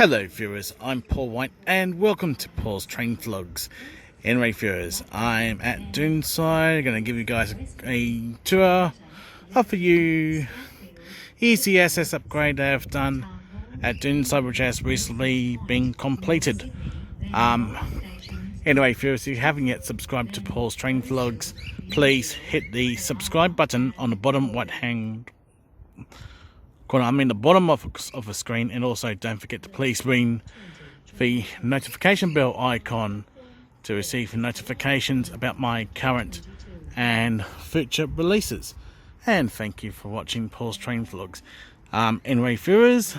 Hello viewers, I'm Paul White and welcome to Paul's Train Vlogs. Anyway viewers, I'm at Doonside, going to give you guys a tour of the easy access upgrade they have done at Doonside, which has recently been completed. Anyway viewers, if you haven't yet subscribed to Paul's Train Vlogs, please hit the subscribe button on the bottom right hand corner, the bottom of the screen, and also don't forget to please ring the notification bell icon to receive notifications about my current and future releases. And thank you for watching Paul's Train Vlogs. Anyway viewers,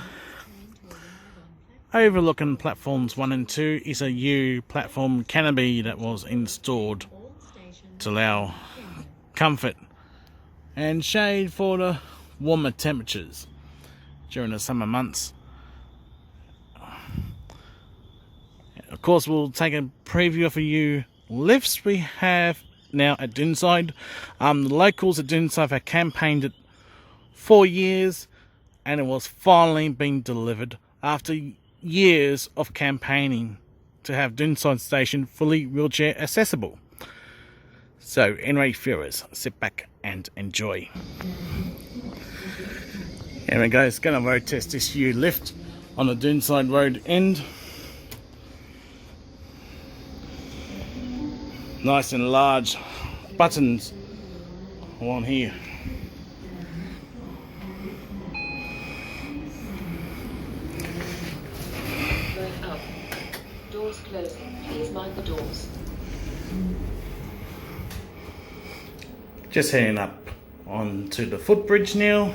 overlooking platforms 1 and 2 is a new platform canopy that was installed to allow comfort and shade for the warmer temperatures during the summer months. Of course, we'll take a preview of a few lifts we have now at Doonside. The locals at Doonside have campaigned it for years, and it was finally being delivered after years of campaigning to have Doonside Station fully wheelchair accessible. So anyway viewers, sit back and enjoy. Here we go, it's going to road test this new lift on the Doonside Road end. Nice and large buttons along here. Going up. Doors closing. Please mind the doors. Just heading up onto the footbridge now.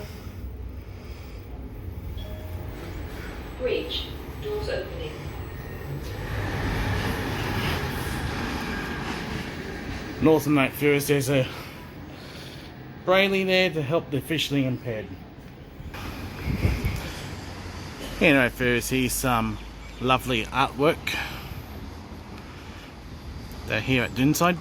Bridge. Doors opening. North and that viewers, there's a braille there to help the visually impaired. Anyway viewers, here's some lovely artwork. They're here at Doonside.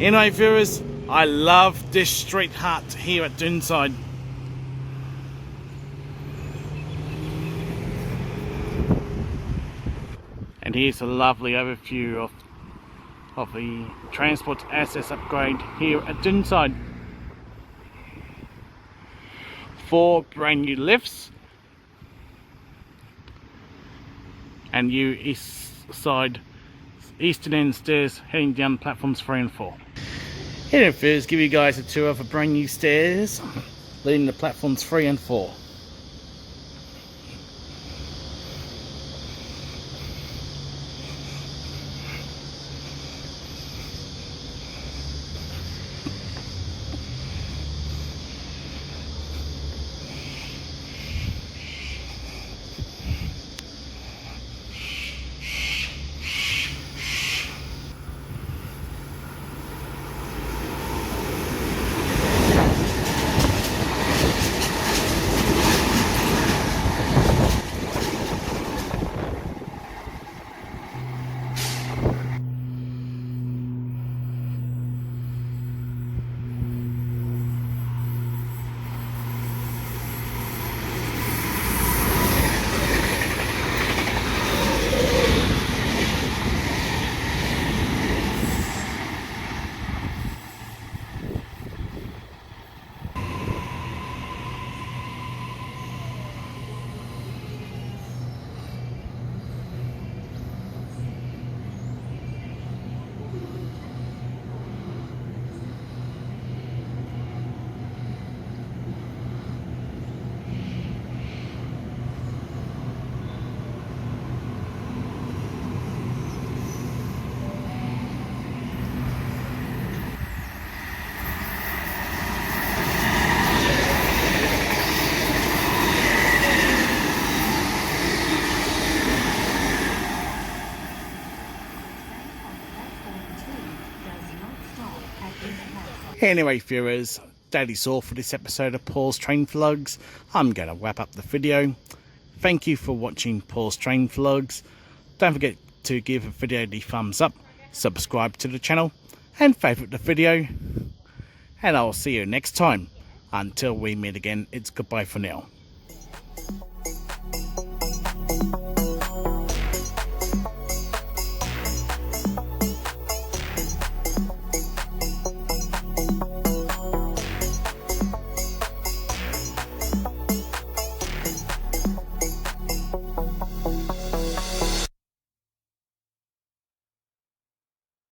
Anyway viewers, I love this street hut here at Doonside. And here's a lovely overview of the transport access upgrade here at Doonside. 4 brand new lifts and new eastern end stairs heading down platforms 3 and 4. Here first, give you guys a tour of the brand new stairs leading to platforms 3 and 4. Anyway viewers, that is all for this episode of Paul's Train Vlogs. I'm going to wrap up the video. Thank you for watching Paul's Train Vlogs. Don't forget to give the video the thumbs up, subscribe to the channel and favourite the video. And I'll see you next time Until we meet again, it's goodbye for now.